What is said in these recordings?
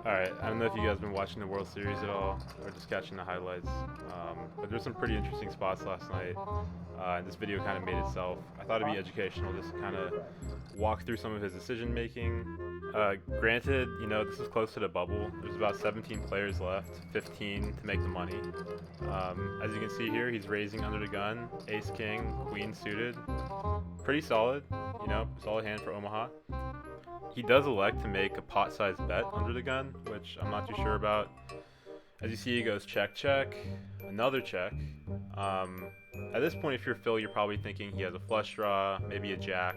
Alright, I don't know if you guys have been watching the World Series at all, or just catching the highlights, but there's some pretty interesting spots last night, and this video kind of made itself. I thought it'd be educational, just to kind of walk through some of his decision making. Granted, you know, this is close to the bubble. There's about 17 players left, 15 to make the money. As you can see here, he's raising under the gun, ace king, queen suited. Pretty solid, you know, solid hand for Omaha. He does elect to make a pot-sized bet under the gun, which I'm not too sure about. As you see, he goes check, check, another check. At this point, if you're Phil, you're probably thinking he has a flush draw, maybe a jack.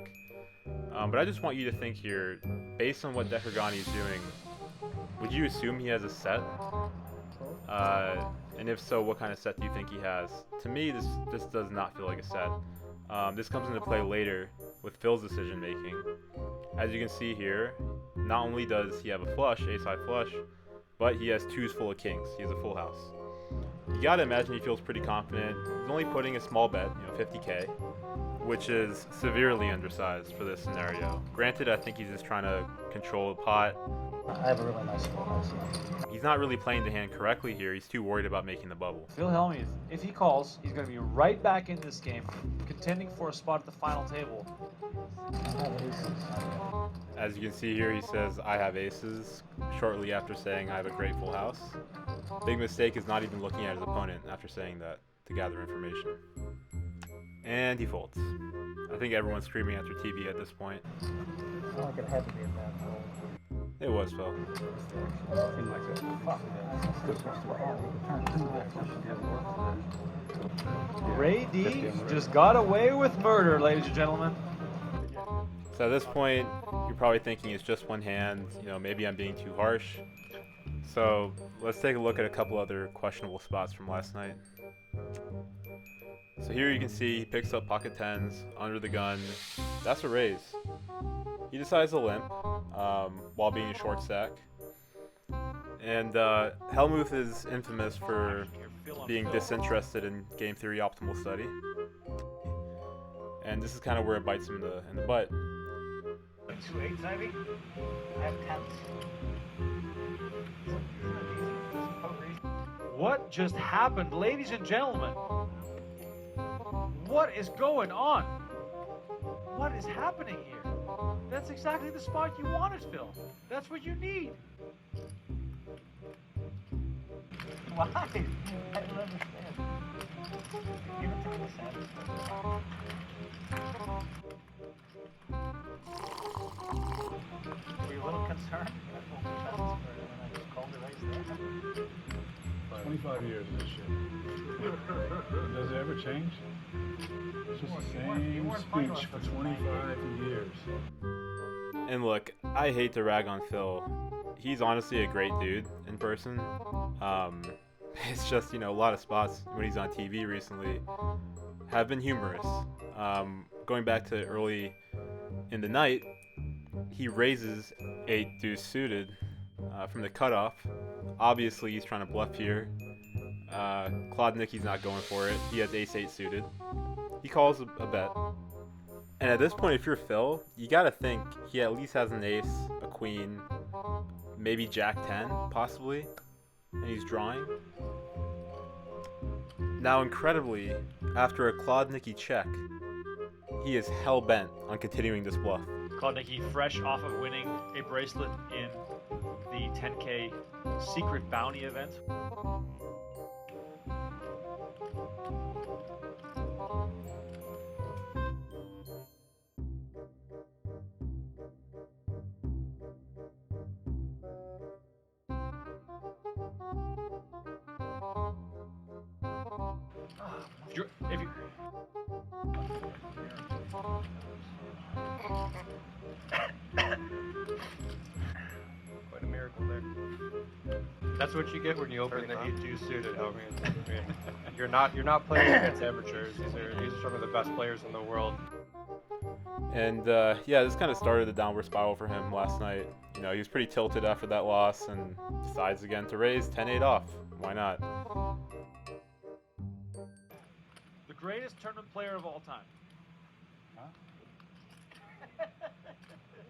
But I just want you to think here, based on what Dekargani is doing, would you assume he has a set? And if so, what kind of set do you think he has? To me, this does not feel like a set. This comes into play later with Phil's decision making. As you can see here, not only does he have a flush, ace-high flush, but he has twos full of kings. He has a full house. You gotta imagine he feels pretty confident. He's only putting a small bet, you know, 50K, which is severely undersized for this scenario. Granted, I think he's just trying to control the pot. I have a really nice full house. He's not really playing the hand correctly here. He's too worried about making the bubble. Phil Hellmuth, if he calls, he's going to be right back in this game, contending for a spot at the final table. As you can see here, he says, I have aces, shortly after saying I have a great full house. Big mistake is not even looking at his opponent after saying that to gather information. And he folds. I think everyone's screaming at their TV at this point. I feel like it had to be a bad roll. It was, Phil. Ray D just got away with murder, ladies and gentlemen. So at this point, you're probably thinking it's just one hand, you know, maybe I'm being too harsh. So let's take a look at a couple other questionable spots from last night. So here you can see he picks up pocket tens under the gun. That's a raise. He decides to limp while being a short stack. And Hellmuth is infamous for being disinterested in game theory optimal study. And this is kind of where it bites him in the butt. 2 8s maybe? I have 10s. What just happened, ladies and gentlemen? What is going on? What is happening here? That's exactly the spot you wanted, Phil. That's what you need. Why? I don't understand. Give it to me, Sam. Were you a little concerned? When I just called the race there? 25 years of this shit. Does it ever change? It's just the same speech for 25 years. And look, I hate to rag on Phil. He's honestly a great dude in person. It's just, you know, a lot of spots when he's on TV recently have been humorous. Going back to early in the night, he raises 8 deuce suited from the cutoff. Obviously, he's trying to bluff here. Klodnicki's not going for it. He has ace-8 suited. He calls a bet. And at this point, if you're Phil, you gotta think he at least has an ace, a queen, maybe jack 10, possibly, and he's drawing. Now, incredibly, after a Klodnicki check, he is hell-bent on continuing this bluff. Klodnicki fresh off of winning a bracelet in the 10K secret bounty event. If you Quite a miracle there. That's what you get when you open the 8 deuce suited. I mean, you're not playing against amateurs. These are some of the best players in the world. And yeah, this kind of started the downward spiral for him last night. You know, he was pretty tilted after that loss and decides again to raise 10-8 off. Why not? The greatest tournament player of all time. Huh?